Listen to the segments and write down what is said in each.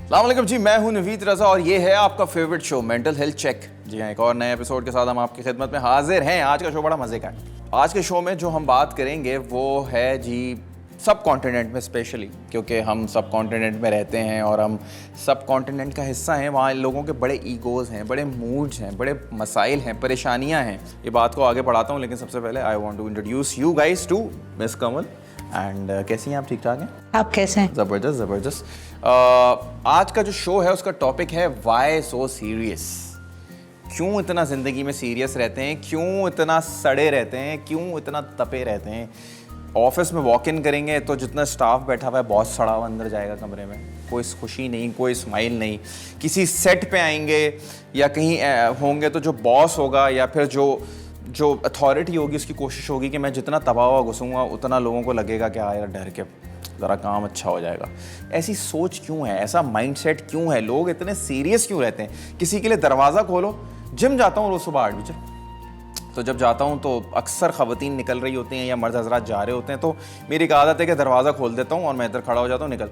अस्सलाम वालेकुम जी, मैं हूं नवीद रज़ा और ये है आपका favourite show mental health check. जी हाँ, एक और नए एपिसोड के साथ हम आपकी खिदमत में हाजिर हैं। आज का शो बड़ा मज़े का है। आज के शो में जो हम बात करेंगे वो है जी सब कॉन्टिनेंट में, स्पेशली क्योंकि हम सब कॉन्टिनेंट में रहते हैं और हम सब कॉन्टिनेंट का हिस्सा हैं। वहाँ लोगों के बड़े ईगोज़ हैं, बड़े मूड्स हैं, बड़े मसाइल हैं, परेशानियाँ हैं। ये बात को आगे बढ़ाता हूँ, लेकिन सबसे पहले I want to introduce you guys to miss Kamal. And कैसी हैं आप? ठीक ठाक हैं? आप कैसे हैं? ज़बरदस्त ज़बरदस्त। आज का जो शो है उसका टॉपिक है वाई सो सीरियस। क्यों इतना ज़िंदगी में सीरियस रहते हैं, क्यों इतना सड़े रहते हैं, क्यों इतना तपे रहते हैं। ऑफिस में वॉक इन करेंगे तो जितना स्टाफ बैठा हुआ है बहुत सड़ा हुआ अंदर जाएगा कमरे में, कोई खुशी नहीं, कोई स्माइल नहीं। किसी सेट पे आएंगे या कहीं होंगे तो जो बॉस होगा या फिर जो अथॉरिटी होगी उसकी कोशिश होगी कि मैं जितना तबाह हुआ घुसूँगा उतना लोगों को लगेगा कि यार डर के ज़रा काम अच्छा हो जाएगा। ऐसी सोच क्यों है, ऐसा माइंडसेट क्यों है, लोग इतने सीरियस क्यों रहते हैं? किसी के लिए दरवाज़ा खोलो, जिम जाता हूँ रोज़ सुबह 8 बजे, तो जब जाता हूँ तो अक्सर ख़वातीन निकल रही होती हैं या मर्द हज़रात जा रहे होते हैं, तो मेरी एक आदत है कि दरवाज़ा खोल देता हूँ और मैं इधर खड़ा हो जाता हूँ, निकल।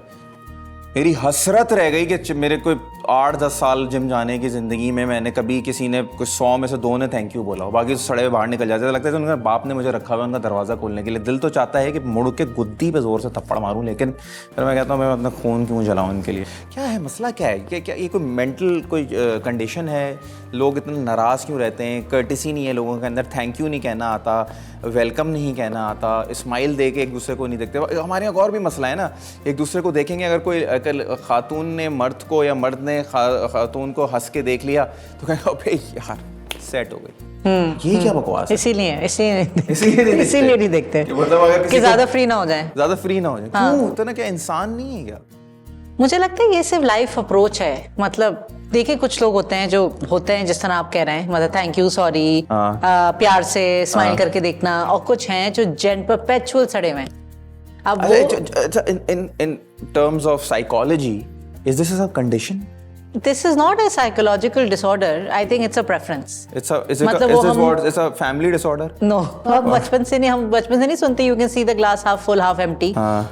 मेरी हसरत रह गई कि मेरे कोई 8-10 साल जिम जाने की ज़िंदगी में मैंने कभी किसी ने कुछ 100 में से 2 ने थैंक यू बोला हो, बाकी सड़े हुए बाहर निकल जाते। तो लगता है उनका बाप ने मुझे रखा हुआ उनका दरवाज़ा खोलने के लिए। दिल तो चाहता है कि मुड़ के गुद्दी पे ज़ोर से थप्पड़ मारूं, लेकिन फिर मैं कहता हूँ मैं अपना खून क्यों जलाऊँ इनके लिए। क्या है मसला, क्या है? क्या ये कोई मेंटल कोई कंडीशन है? लोग इतने नाराज़ क्यों रहते हैं? कर्टिसी नहीं है लोगों के अंदर, थैंक यू नहीं कहना आता, वेलकम नहीं कहना आता, स्माइल दे के एक दूसरे को नहीं देखते। हमारे यहाँ और भी मसला है ना, एक दूसरे को देखेंगे, अगर कोई खातून ने मर्द को या मर्द ने खातून को हंस के देख लिया तो कहेंगे अबे यार सेट हो गई। ये क्या बकवास है? इसीलिए नहीं देखते मतलब अगर कि ज़्यादा फ्री ना हो जाए, क्यों? इतना क्या इंसान नहीं है क्या? मुझे लगता है ये सिर्फ लाइफ अप्रोच है। मतलब देखिए, कुछ लोग होते हैं जो होते हैं जिस तरह आप कह रहे हैं, मतलब थैंक यू, सॉरी, प्यार से स्माइल करके देखना, और कुछ हैं जो परपेचुअल सड़े हुए हैं। अब in terms of psychology, is this a condition? This is not a psychological disorder. I think it's a preference. It's a family disorder? No, हम बचपन से नहीं सुनते you can see the glass half full half empty.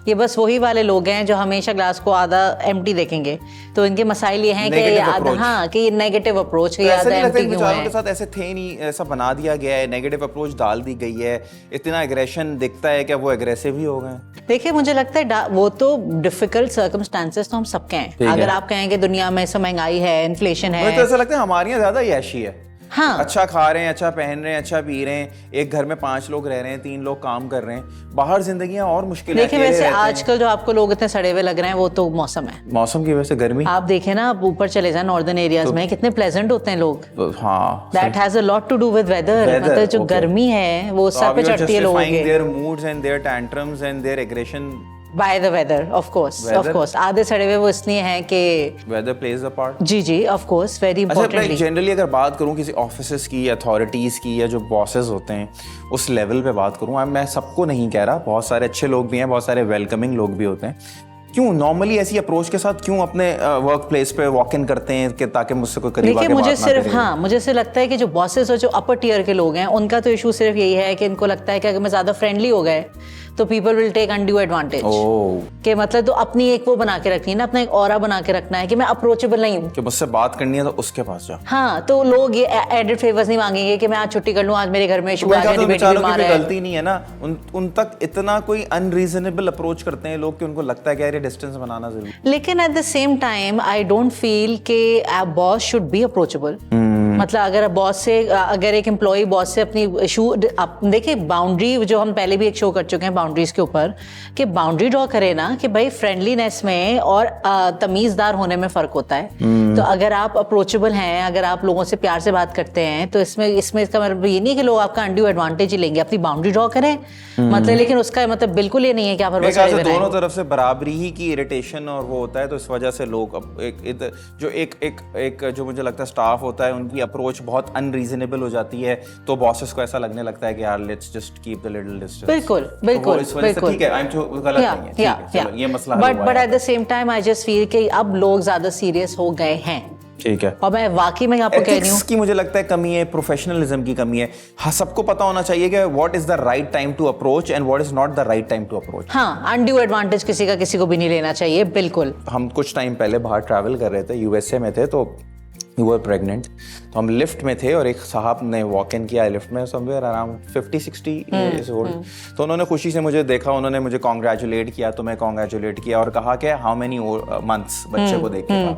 ये बस वही वाले लोग हैं जो हमेशा ग्लास को आधा एम्प्टी देखेंगे। तो इनके मसाइल ये हैं कि आधा, हाँ, कि नेगेटिव अप्रोच है, आधा एम्प्टी क्यों है। के साथ ऐसे थे नहीं, ऐसा बना दिया गया है, नेगेटिव अप्रोच डाल दी गई है, इतना एग्रेशन दिखता है कि वो एग्रेसिव ही हो गए। देखिए, मुझे लगता है वो तो डिफिकल्ट सर्कमस्टांसेस तो हम सबके हैं। अगर आप कहेंगे दुनिया में महंगाई है, इन्फ्लेशन है, मुझे तो ऐसा लगता है हमारे यहाँ ज्यादा ऐशी है। हाँ, अच्छा खा रहे हैं, अच्छा पहन रहे हैं, अच्छा पी रहे हैं, एक घर में 5 लोग रह रहे हैं, 3 लोग काम कर रहे हैं। बाहर जिंदगियां और मुश्किल है। देखिए, वैसे आजकल जो आपको लोग इतने सड़े हुए लग रहे हैं वो तो मौसम है, मौसम की वजह से गर्मी। आप देखें ना, आप ऊपर चले जाए नॉर्दर्न एरियाज में, कितने प्लेजेंट होते हैं लोग। हाँ, that has a lot to do with weather. मतलब जो गर्मी है वो सर पे चढ़ती है लोगों के। Their moods and their tantrums and their aggression by the weather, of course. आधे सड़े हुए वो इसलिए हैं कि वेदर प्लेज अ पार्ट। जी, of course, very importantly. Generally अगर बात करूं किसी ऑफिसेस की, अथॉरिटीज की, या जो बॉसेस होते हैं उस लेवल पे बात करूं, मैं सबको नहीं कह रहा, बहुत सारे अच्छे लोग भी हैं, बहुत सारे वेलकमिंग लोग भी होते हैं। क्यों नॉर्मली ऐसी अप्रोच के साथ क्यों अपने वर्क प्लेस पे वॉक इन करते हैं कि ताकि मुझसे कोई करीब आके बात ना करे? मुझे सिर्फ लगता है कि जो बॉसेस और जो अपर टियर के लोग हैं उनका तो इशू सिर्फ यही है कि इनको लगता है कि अगर मैं ज्यादा फ्रेंडली हो गए तो people will take undue advantage. कि मतलब तो अपनी एक वो बना के रखनी है ना, अपना एक ऑरा बना के रखना है कि मैं अप्रोचेबल नहीं हूँ, कि मुझसे बात करनी है तो उसके पास जाओ। हाँ, तो लोग ये एडेड फेवर्स नहीं मांगेंगे कि मैं आज छुट्टी कर लूँ, आज मेरे घर में गलती नहीं है ना, उन तक इतना कोई अनरीजनेबल अप्रोच करते हैं लोग कि उनको लगता है कि यार ये डिस्टेंस बनाना जरूरी। लेकिन at the same time I don't feel कि बॉस शुड बी अप्रोचेबल। मतलब अगर एक एम्प्लॉय बॉस से अपनी इशू, देखिए बाउंड्री, जो हम पहले भी एक शो कर चुके हैं बाउंड्रीज के ऊपर, कि बाउंड्री ड्रॉ करे ना कि भाई फ्रेंडलीनेस में और तमीजदार होने में फर्क होता है। तो अगर आप अप्रोचेबल हैं, अगर आप लोगों से प्यार से बात करते हैं, तो इसमें इसका मतलब ये नहीं कि लोग आपका अनड्यू एडवांटेज ही लेंगे। अपनी बाउंड्री ड्रॉ करें, मतलब, लेकिन उसका मतलब बिल्कुल ये नहीं है कि आप दोनों तरफ से बराबरी ही की इरिटेशन और वो होता है। तो इस वजह से लोग जो मुझे लगता है स्टाफ होता है उनकी अप्रोच बहुत अनरीजनेबल हो जाती है, तो बॉसेस को ऐसा लगने लगता है कि यार let's just keep the little distance. बिल्कुल ठीक है, आई एम जो गलत नहीं है, ये मसला। But at the same time I just feel कि अब लोग ज्यादा सीरियस हो गए हैं। ठीक है। और मैं वाकई में आपको कह रही हूँ एथिक्स की मुझे लगता है कमी है, प्रोफेशनलिज्म की कमी है। हाँ, सबको पता होना चाहिए कि what is the right time to approach and what is not the right time to approach. हाँ, अनड्यू एडवांटेज किसी का किसी को भी नहीं लेना चाहिए, बिल्कुल। हम कुछ टाइम पहले बाहर ट्रैवल कर रहे थे, यूएसए में थे, तो वी वर प्रेग्नेंट, तो हम लिफ्ट में थे और एक साहब ने वॉक इन किया लिफ्ट में, समवेयर अराउंड 50-60 इयर्स ओल्ड। तो उन्होंने खुशी से मुझे देखा, उन्होंने मुझे कॉन्ग्रेचुलेट किया, तो मैं कॉन्ग्रेचुलेट किया और कहा कि हाउ मेनी मंथ्स बच्चे को देखेगा।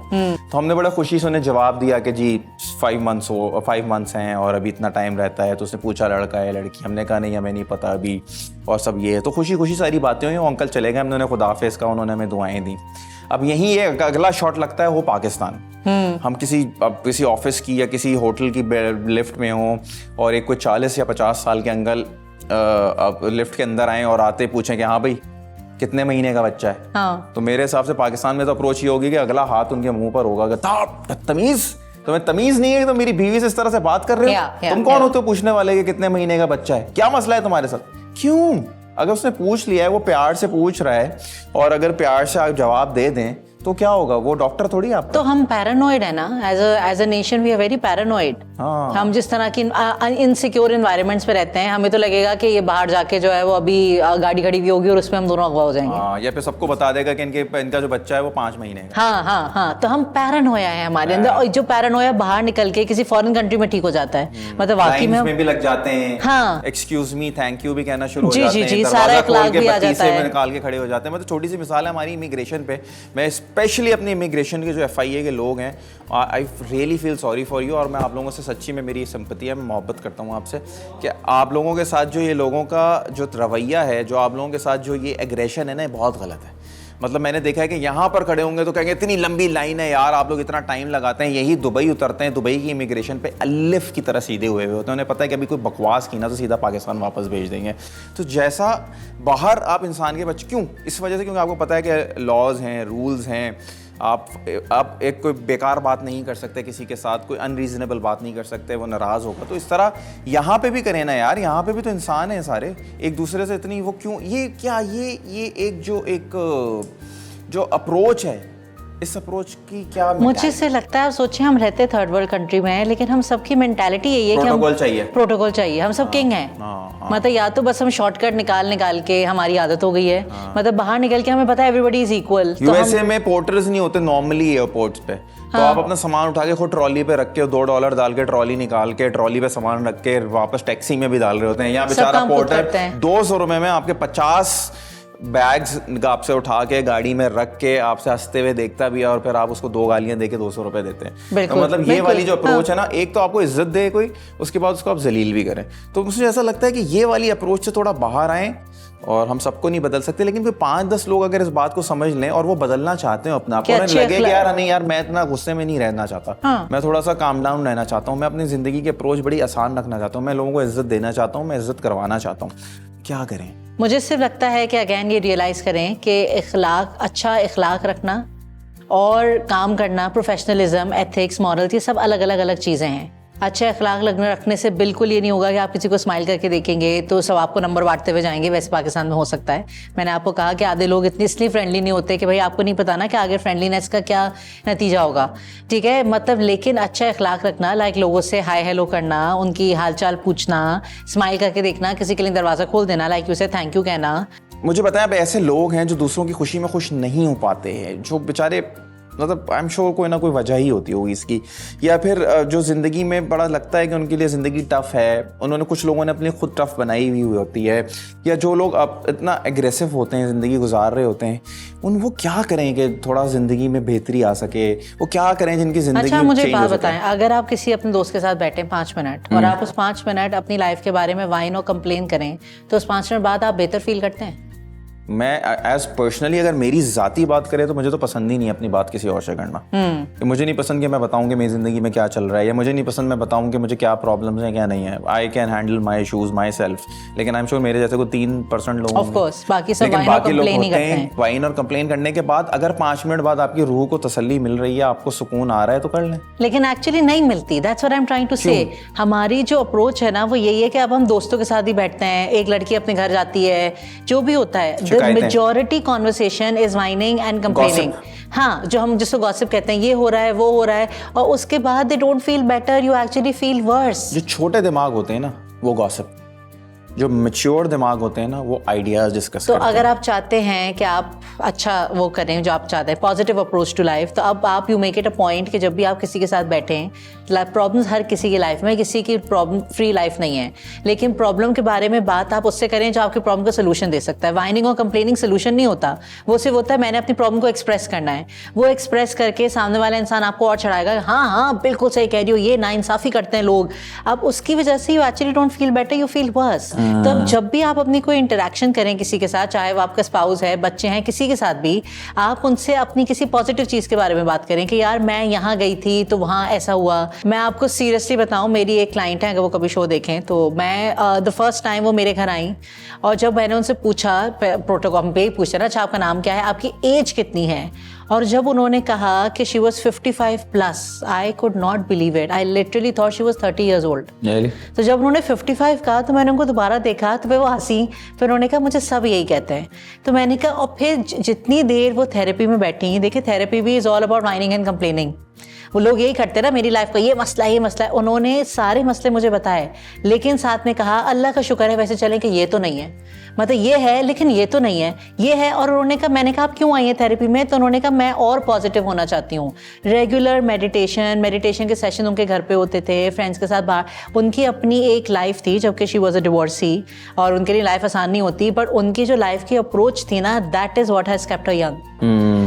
तो हमने बड़ा खुशी से उन्हें जवाब दिया कि जी 5 मंथ्स हैं और अभी इतना टाइम रहता है। तो उसने पूछा लड़का है लड़की, हमने कहा नहीं हमें नहीं पता अभी, और सब ये है। तो खुशी खुशी सारी बातें हुई, वो अंकल चले गए, हमने उन्हें खुदाफिज कहा, उन्होंने हमें दुआएं दी। अब यहीं ये अगला शॉट लगता है वो पाकिस्तान। हम किसी ऑफिस की या किसी होटल की लिफ्ट में हो और एक कोई 40 या 50 साल के अंकल लिफ्ट के अंदर आए और आते पूछें कि हाँ भाई कितने महीने का बच्चा है। हाँ। तो मेरे हिसाब से पाकिस्तान में तो अप्रोच ये होगी कि अगला हाथ उनके मुंह पर होगा कि तमीज, तुम्हें तमीज नहीं है, तो मेरी बीवी से इस तरह से बात कर रहे हो, तुम कौन होते हो पूछने वाले कि कितने महीने का बच्चा है, क्या मसला है तुम्हारे साथ? क्यों? अगर उसने पूछ लिया है, वो प्यार से पूछ रहा है, और अगर प्यार से आप जवाब दे दें तो क्या होगा? वो डॉक्टर थोड़ी आप। तो हम पैरानॉइड है ना, as a nation we are very paranoid. हम जिस तरह की इनसिक्योर एनवायरनमेंट्स में रहते हैं, हमें तो लगेगा कि ये बाहर जाके जो है वो अभी गाड़ी खड़ी हुई होगी और उसमें हम दोनों अगवा हो जाएंगे। या फिर सबको बता देगा कि इनका जो बच्चा है वो 5 महीने का। हाँ, तो हम पैरानोया है हमारे अंदर, और जो पैरानोया बाहर निकल के किसी फॉरेन कंट्री में ठीक हो जाता है। मतलब वाकई में भी लग जाते हैं। हाँ, एक्सक्यूज मी, थैंक यू भी कहना शुरू हो जाते हैं। जी, सारा इखलाक भी आ जाता है, निकाल के खड़े हो जाते हैं। मतलब छोटी सी मिसाल है हमारी इमिग्रेशन पे। मैं स्पेशली अपनी इमिग्रेशन के जो FIA के लोग हैं, I really feel sorry for you, और मैं आप लोगों से सच्ची में मेरी सिंपैथी है, मैं मोहब्बत करता हूँ आपसे कि आप लोगों के साथ जो ये लोगों का जो रवैया है, जो आप लोगों के साथ जो ये एग्रेशन है ना, बहुत गलत है। मतलब मैंने देखा है कि यहाँ पर खड़े होंगे तो कहेंगे इतनी लंबी लाइन है यार, आप लोग इतना टाइम लगाते हैं। यही दुबई उतरते हैं, दुबई की इमिग्रेशन पे अलिफ की तरह सीधे हुए होते हैं। उन्हें पता है कि अभी कोई बकवास की ना तो सीधा पाकिस्तान वापस भेज देंगे। तो जैसा बाहर आप इंसान के बच्चे, क्यों? इस वजह से क्योंकि आपको पता है कि लॉज हैं, रूल्स हैं, आप एक कोई बेकार बात नहीं कर सकते किसी के साथ, कोई अनरीजनेबल बात नहीं कर सकते, वो नाराज़ होगा। तो इस तरह यहाँ पे भी करें ना यार, यहाँ पे भी तो इंसान हैं सारे, एक दूसरे से इतनी वो क्यों? ये क्या ये एक जो अप्रोच है, इस अप्रोच की क्या मुझे से लगता है, सोचिए हम रहते थर्ड वर्ल्ड कंट्री में हैं, लेकिन हम सबकी मेंटालिटी यही है कि हम प्रोटोकॉल चाहिए, हम सब किंग हैं। मतलब या तो बस हम शॉर्टकट निकाल के हमारी आदत हो गई है। मतलब बाहर निकल के हमें पता है एवरीबॉडी इज इक्वल। यूएसए में पोर्टर्स नहीं होते नॉर्मली एयरपोर्ट्स पे, तो आप अपना सामान उठा के खुद ट्रॉली पे रख के $2 डाल के ट्रॉली निकाल के ट्रॉली पे सामान रख के वापस टैक्सी में भी डाल रहे होते हैं। यहाँ बेचारा पोर्टर 200 रुपए में आपके 50 बैग्स आपसे उठा के गाड़ी में रख के आपसे हंसते हुए देखता भी है, और फिर आप उसको 2 गालियां दे के 200 रुपए देते हैं। तो मतलब ये वाली जो अप्रोच है ना, एक तो आपको इज्जत दे कोई, उसके बाद उसको आप जलील भी करें। तो मुझे ऐसा लगता है कि ये वाली अप्रोच से थोड़ा बाहर आएँ, और हम सबको नहीं बदल सकते, लेकिन कोई 5-10 लोग अगर इस बात को समझ लें और वो बदलना चाहते हैं अपना, आपको लगे कि यार नहीं यार मैं इतना गुस्से में नहीं रहना चाहता, मैं थोड़ा सा काम डाउन रहना चाहता हूँ, मैं अपनी ज़िंदगी की अप्रोच बड़ी आसान रखना चाहता हूँ, मैं लोगों को इज्जत देना चाहता हूँ, मैं इज्जत करवाना चाहता हूँ, क्या करें? मुझे सिर्फ लगता है कि अगेन ये रियलाइज़ करें कि अच्छा इखलाक रखना और काम करना, प्रोफेशनलिज्म, एथिक्स, मॉरल्स, ये सब अलग चीज़ें हैं। अच्छा इखलाक रखने से बिल्कुल ये नहीं होगा कि आप किसी को स्माइल करके देखेंगे तो सब आपको नंबर बांटते हुए जाएंगे। वैसे पाकिस्तान में हो सकता है, मैंने आपको कहा कि आधे लोग इसलिए फ्रेंडली नहीं होते कि भाई आपको नहीं पता ना कि आगे फ्रेंडलीनेस का क्या नतीजा होगा, ठीक है? मतलब लेकिन अच्छा इखलाक रखना, लाइक लोगों से हाय हेलो करना, उनकी हालचाल पूछना, स्माइल करके देखना, किसी के लिए दरवाज़ा खोल देना, लाइक उसे थैंक यू कहना। मुझे बताया अब ऐसे लोग हैं जो दूसरों की खुशी में खुश नहीं हो पाते हैं, जो बेचारे मतलब आई एम श्योर कोई ना कोई वजह ही होती होगी इसकी, या फिर जो ज़िंदगी में बड़ा लगता है कि उनके लिए ज़िंदगी टफ़ है, उन्होंने कुछ लोगों ने अपनी खुद टफ़ बनाई हुई होती है, या जो लोग अब इतना एग्रेसिव होते हैं, ज़िंदगी गुजार रहे होते हैं, वो क्या करें कि थोड़ा ज़िंदगी में बेहतरी आ सके? वो क्या करें जिनकी ज़िंदगी अच्छा मुझे बात बताएं, अगर आप किसी अपने दोस्त के साथ बैठे 5 मिनट और आप उस 5 मिनट अपनी लाइफ के बारे में वाइन और कंप्लेन करें, तो उस 5 मिनट बाद आप बेहतर फील करते हैं? मैं एज पर्सनली अगर मेरी ज़ाती बात करें तो मुझे तो पसंद ही नहीं अपनी बात किसी और से करना। कि मुझे नहीं पसंद कि मैं बताऊं कि मेरी ज़िंदगी में क्या चल रहा है, या मुझे नहीं पसंद मैं बताऊं कि मुझे क्या प्रॉब्लम्स हैं क्या नहीं है। I can handle my issues my self, लेकिन आई एम श्योर मेरे जैसे को 3% लोग ऑफ कोर्स, बाकी सब वाइन और कंप्लेन ही करते हैं। वाइन और कंप्लेन करने के बाद अगर 5 मिनट बाद आपकी रूह को तसल्ली मिल रही है, आपको सुकून आ रहा है तो कर लें, लेकिन एक्चुअली नहीं मिलती। That's what I am trying to say. हमारी जो अप्रोच है ना वो यही है कि अब हम दोस्तों के साथ ही बैठते हैं, एक लड़की अपने घर जाती है, जो भी होता है, the majority conversation is whining and complaining. हाँ, जो हम जिसको गॉसिप कहते हैं, ये हो रहा है, वो हो रहा है, और उसके बाद they don't feel better, you actually feel worse. जो छोटे दिमाग होते हैं ना वो गॉसिप, जो मैच्योर दिमाग होते हैं ना वो आइडियाज डिस्कस तो करते अगर आप चाहते हैं कि आप अच्छा वो करें जो आप चाहते हैं, पॉजिटिव अप्रोच टू लाइफ, तो अब आप you make it a point कि जब भी आप किसी के साथ बैठें, प्रॉब्लम्स हर किसी की लाइफ में, किसी की प्रॉब्लम फ्री लाइफ नहीं है, लेकिन प्रॉब्लम के बारे में बात आप उससे करें जो आपकी प्रॉब्लम का सोल्यूशन दे सकता है। वाइनिंग और कंप्लेनिंग सोल्यूशन नहीं होता, वो सिर्फ होता है मैंने अपनी प्रॉब्लम को एक्सप्रेस करना है। वो एक्सप्रेस करके सामने वाला इंसान आपको और चढ़ाएगा, हाँ हाँ बिल्कुल सही कह रही हो, ये नाइंसाफी करते हैं लोग। अब उसकी वजह से you actually don't feel better, you feel worse. तो अब जब भी आप अपनी कोई इंटरेक्शन करें किसी के साथ, चाहे वो आपका स्पाउस है, बच्चे हैं, किसी के साथ भी, आप उनसे अपनी किसी पॉजिटिव चीज़ के बारे में बात करें कि यार मैं यहाँ गई थी तो वहाँ ऐसा हुआ। मैं आपको सीरियसली बताऊँ, मेरी एक क्लाइंट है, अगर वो कभी शो देखें तो मैं द फर्स्ट टाइम वो मेरे घर आई और जब मैंने उनसे पूछा, प्रोटोकॉल पे ही पूछा ना, अच्छा आपका नाम क्या है, आपकी एज कितनी है, और जब उन्होंने कहा कि she was 55 plus, I could not believe it, I literally thought she was 30 years old. तो जब उन्होंने 55 कहा तो मैंने उनको दोबारा देखा तो वो हंसी, फिर उन्होंने कहा मुझे सब यही कहते हैं। तो मैंने कहा, और फिर जितनी देर वो थेरेपी में बैठी हैं, देखिए थेरेपी भी is all about whining and complaining, वो लोग यही करते हैं ना, मेरी लाइफ का ये मसला है, ये मसला है। उन्होंने सारे मसले मुझे बताए, लेकिन साथ में कहा अल्लाह का शुक्र है वैसे चलें कि ये तो नहीं है, मतलब ये है लेकिन ये तो नहीं है, ये है। और उन्होंने कहा, मैंने कहा आप क्यों आई हैं थेरेपी में, तो उन्होंने कहा मैं और पॉजिटिव होना चाहती हूँ। रेगुलर मेडिटेशन के सेशन उनके घर पे होते थे, फ्रेंड्स के साथ बाहर। उनकी अपनी एक लाइफ थी, जबकि शी वॉज अ डिवोर्सी, और उनके लिए लाइफ आसान नहीं होती, बट उनकी जो लाइफ की अप्रोच थी ना, that is what has kept her young.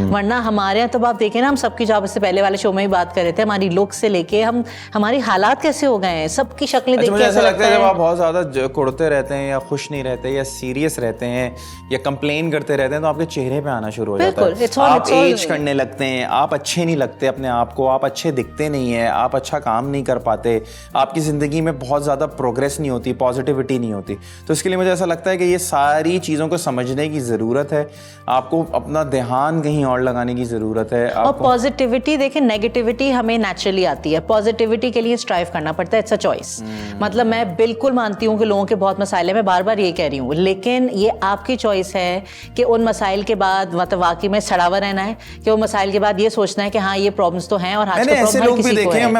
वरना हमारे यहाँ तो आप देखें ना, हम सबकी, जो आप इससे पहले वाले शो में ही बात कर रहे थे, हमारी लुक से लेके हम, हमारी हालात कैसे हो गए हैं, सबकी शक्लें देख के ऐसा लगता है जब आप बहुत ज्यादा कुड़ते रहते हैं या खुश नहीं रहते या सीरियस रहते हैं या कंप्लेन करते रहते हैं तो आपके चेहरे पे आना शुरू हो जाता है। आप एज करने लगते हैं, आप अच्छे नहीं लगते अपने आप को, आप अच्छे दिखते नहीं है, आप अच्छा काम नहीं कर पाते, आपकी ज़िंदगी में बहुत ज़्यादा प्रोग्रेस नहीं होती, पॉजिटिविटी नहीं होती। तो इसके लिए मुझे ऐसा लगता है कि ये सारी चीज़ों को समझने की ज़रूरत है, आपको अपना ध्यान कहीं और लगाने की ज़रूरत है। और पॉजिटिविटी, देखिए नेगेटिविटी हमें नेचुरली आती है, पॉजिटिविटी के लिए स्ट्राइव करना पड़ता है, इट्स अ चॉइस। मतलब मैं बिल्कुल मानती हूँ कि लोगों के बहुत मसाइल हैं, मैं बार बार ये कह रही हूँ, लेकिन ये आपकी चॉइस है कि उन मसाइल के बाद मतलब वाकई में सड़ा हुआ रहना है, कि उन मसाइल के बाद ये सोचना है कि हाँ ये प्रॉब्लम्स तो हैं और आज मैंने ऐसे लोग भी देखे हैं।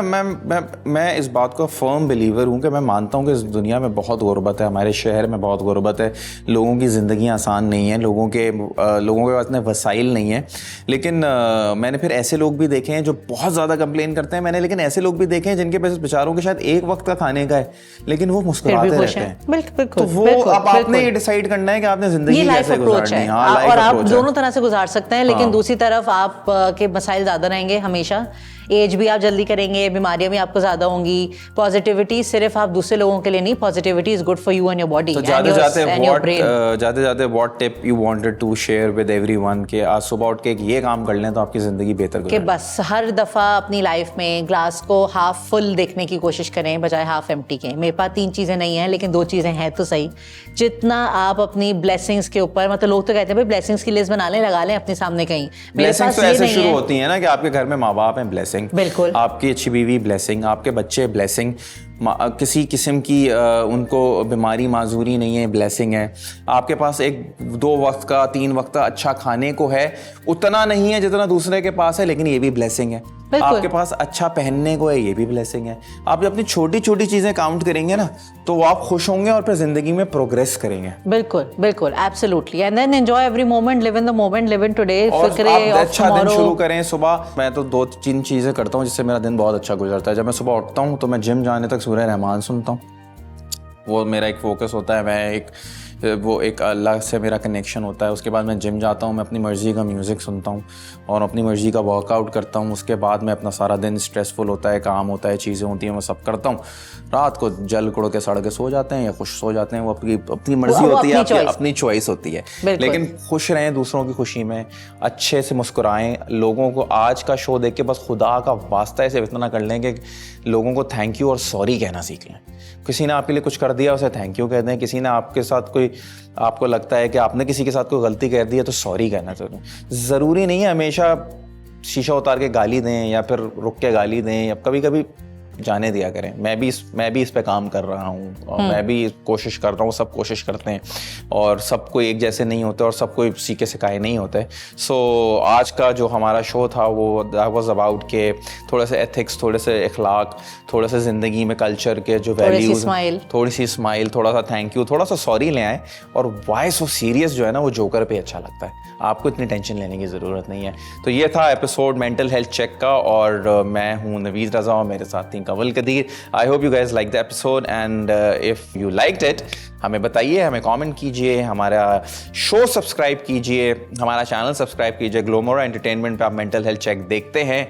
मैं इस बात का फर्म बिलीवर हूँ कि मैं मानता हूँ कि इस दुनिया में बहुत गुर्बत है, हमारे शहर में बहुत गुर्बत है, लोगों की ज़िंदगी आसान नहीं है, लोगों के पास इतने वसाइल नहीं है। लेकिन मैंने फिर ऐसे लोग भी देखे हैं जो बहुत ज़्यादा कंप्लेन करते हैं मैंने, लेकिन ऐसे लोग भी देखे हैं जिनके पास बेचारों के शायद एक वक्त का खाने का है, लेकिन वो मुस्कुराते रहते हैं। तो वो अब आपने ये डिसाइड करना है कि आपने जिंदगी कैसे गुजारनी है। और आप दोनों तरह से गुजार सकते हैं, लेकिन दूसरी तरफ आप के मसाइल ज़्यादा रहेंगे हमेशा, एज भी आप जल्दी करेंगे, बीमारियां भी आपको ज़्यादा होंगी। पॉजिटिविटी सिर्फ आप दूसरे लोगों के लिए नहीं, positivity is good for you and your body. तो जाते जाते what tip you wanted to share with everyone कि आज सुबह उठ के ये काम कर लें तो आपकी ज़िंदगी बेहतर गुजरे? कि बस हर दफ़ा अपनी लाइफ में ग्लास को हाफ फुल देखने की कोशिश करें बजाय हाफ एम्प्टी के। मेरे पास 3 चीज़ें नहीं हैं, लेकिन 2 चीज़ें हैं तो सही। जितना आप अपनी ब्लेसिंग्स के ऊपर, मतलब लोग तो कहते हैं भाई ब्लेसिंग्स की लिस्ट बना लें, लगा लें अपने सामने कहीं। ब्लेसिंग्स तो ऐसे शुरू होती है ना कि आपके घर में माँ बाप हैं, ब्लेसिंग, बिल्कुल, आपकी अच्छी बीवी ब्लेसिंग, आपके बच्चे ब्लेसिंग, किसी किस्म की उनको बीमारी माजूरी नहीं है, ब्लेसिंग है। आपके पास 1-2 वक्त का 3 वक्त का अच्छा खाने को है, उतना नहीं है जितना दूसरे के पास है, लेकिन ये भी ब्लेसिंग है। आपके पास अच्छा पहनने को है, ये भी ब्लेसिंग है। आप जब अपनी छोटी छोटी चीजें काउंट करेंगे ना तो आप खुश होंगे और फिर जिंदगी में प्रोग्रेस करेंगे। बिल्कुल बिल्कुल, absolutely. And then enjoy every moment, live in the moment, live in today. अच्छा दिन शुरू करें सुबह। मैं तो 2-3 चीजें करता हूँ जिससे मेरा दिन बहुत अच्छा गुजरता है। जब मैं सुबह उठता हूँ तो मैं जिम जाने तक सूरह रहमान सुनता हूँ, वो मेरा एक फोकस होता है। वो एक अल्लाह से मेरा कनेक्शन होता है। उसके बाद मैं जिम जाता हूँ, मैं अपनी मर्ज़ी का म्यूज़िक सुनता हूँ और अपनी मर्ज़ी का वर्कआउट करता हूँ। उसके बाद मैं अपना सारा दिन स्ट्रेसफुल होता है, काम होता है, चीज़ें होती हैं, मैं सब करता हूँ। रात को जल कुड़ के सड़ के सो जाते हैं या खुश सो जाते हैं, वो अपनी मर्ज़ी होती है, अपनी चॉइस होती है। लेकिन खुश रहें दूसरों की खुशी में, अच्छे से मुस्कुराएं। लोगों को आज का शो देख के बस खुदा का वास्ता है सिर्फ इतना कर लें कि लोगों को थैंक यू और सॉरी कहना सीख लें। किसी ने आपके लिए कुछ कर दिया उसे थैंक यू कह दें। किसी ने आपके साथ कोई, आपको लगता है कि आपने किसी के साथ कोई गलती कर दी है तो सॉरी कहना चाहिए। ज़रूरी नहीं है हमेशा शीशा उतार के गाली दें या फिर रुक के गाली दें, या कभी कभी जाने दिया करें। मैं भी इस पे काम कर रहा हूँ और मैं भी कोशिश कर रहा हूँ, सब कोशिश करते हैं और सबको एक जैसे नहीं होते और सबको सीखे सिखाए नहीं होते। सो आज का जो हमारा शो था वो दैट वाज अबाउट के थोड़े से एथिक्स, थोड़े से अखलाक, थोड़े से ज़िंदगी में कल्चर के जो वैल्यूज़, थोड़ी सी स्माइल, थोड़ा सा थैंक यू, थोड़ा सा सॉरी ले आए। और वाई सो सीरियस जो है ना वो जोकर पे अच्छा लगता है, आपको इतनी टेंशन लेने की ज़रूरत नहीं है। तो ये था एपिसोड मेंटल हेल्थ चेक का और मैं हूँ नवीद रज़ा और मेरे साथ थी Kanwal Qadir. I hope you guys like the episode and if you liked it हमें बताइए, हमें कमेंट कीजिए, हमारा शो सब्सक्राइब कीजिए, हमारा चैनल सब्सक्राइब कीजिए। ग्लोमोरा एंटरटेनमेंट पे आप मेंटल हेल्थ चेक देखते हैं।